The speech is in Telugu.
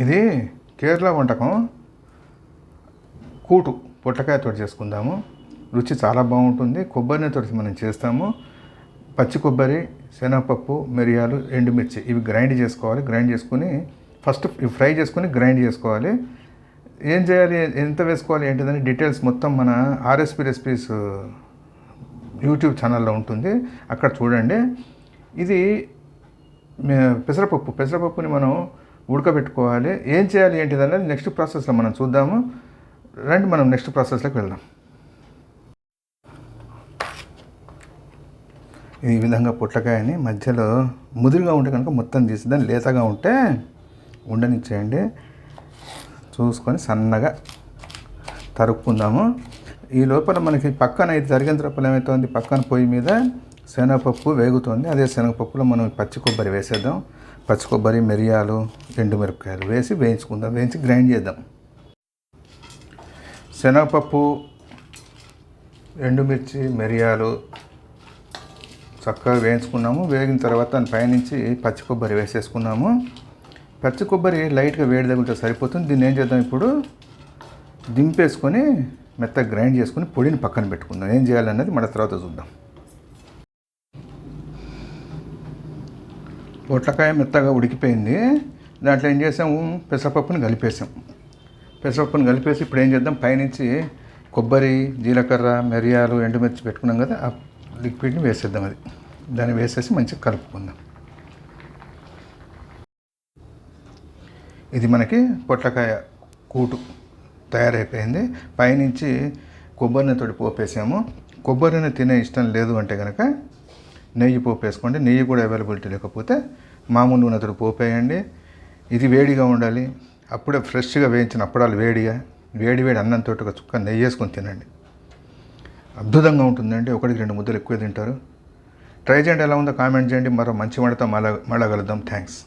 ఇది కేరళ వంటకం, కూటు పొట్లకాయతో చేసుకుందాము. రుచి చాలా బాగుంటుంది. కొబ్బరితో మనం చేస్తాము. పచ్చి కొబ్బరి, శనగపప్పు, మిరియాలు, ఎండుమిర్చి ఇవి గ్రైండ్ చేసుకోవాలి. గ్రైండ్ చేసుకుని ఫస్ట్ ఇవి ఫ్రై చేసుకుని గ్రైండ్ చేసుకోవాలి. ఏం చేయాలి, ఎంత వేసుకోవాలి ఏంటిదని డీటెయిల్స్ మొత్తం మన ఆర్ఎస్పి రెసిపీస్ యూట్యూబ్ ఛానల్లో ఉంటుంది, అక్కడ చూడండి. ఇది పెసరపప్పుని మనం ఉడకబెట్టుకోవాలి. ఏం చేయాలి ఏంటిదనేది నెక్స్ట్ ప్రాసెస్లో మనం చూద్దాము. రండి మనం నెక్స్ట్ ప్రాసెస్లోకి వెళ్దాం. ఈ విధంగా పొట్లకాయని మధ్యలో ముదురుగా ఉంటే కనుక మొత్తం తీసి దాన్ని లేతగా ఉంటే ఉండనిచ్చేయండి. చూసుకొని సన్నగా తరుక్కుందాము. ఈ లోపల మనకి పక్కన ఇది జరిగిన తర్వాత ఏమవుతుంది, పక్కన పొయ్యి మీద శనగపప్పు వేగుతుంది. అదే శనగపప్పులో మనం పచ్చి కొబ్బరి వేసేద్దాం. పచ్చి కొబ్బరి, మిరియాలు, ఎండుమిరపకాయలు వేసి వేయించుకుందాం. వేయించి గ్రైండ్ చేద్దాం. శనగపప్పు, ఎండుమిర్చి, మిరియాలు చక్కగా వేయించుకున్నాము. వేగిన తర్వాత దాని పైనుంచి పచ్చి కొబ్బరి వేసేసుకున్నాము. పచ్చి కొబ్బరి లైట్గా వేడి తగిలితే సరిపోతుంది. దీన్ని ఏం చేద్దాం, ఇప్పుడు దింపేసుకొని మెత్తగా గ్రైండ్ చేసుకుని పొడిని పక్కన పెట్టుకుందాం. ఏం చేయాలన్నది మన తర్వాత చూద్దాం. పొట్లకాయ మెత్తగా ఉడికిపోయింది. దాంట్లో ఏం చేసాము, పెసరపప్పుని కలిపేసి ఇప్పుడు ఏం చేద్దాం, పైనుంచి కొబ్బరి, జీలకర్ర, మిరియాలు, ఎండుమిర్చి పెట్టుకున్నాం కదా, ఆ లిక్విడ్ని వేసేద్దాం. దాన్ని వేసేసి మంచిగా కలుపుకుందాం. ఇది మనకి పొట్లకాయ కూటు తయారైపోయింది. పైనుంచి కొబ్బరిని తోటి పోపేసాము. కొబ్బరిని తినే ఇష్టం లేదు అంటే కనుక నెయ్యి పోపు వేసుకోండి. నెయ్యి కూడా అవైలబిలిటీ లేకపోతే మామూలు నూనెతో పోపేయండి. ఇది వేడిగా ఉండాలి. అప్పుడే ఫ్రెష్గా వేయించిన అప్పడాలు వేడి అన్నంతో ఒక చుక్క నెయ్యి వేసుకొని తినండి. అద్భుతంగా ఉంటుందండి. 1-2 ముద్దలు ఎక్కువ తింటారు. ట్రై చేయండి. ఎలా ఉందో కామెంట్ చేయండి. మరో మంచి వంటతో మళ్ళా కలుద్దాం. థ్యాంక్స్.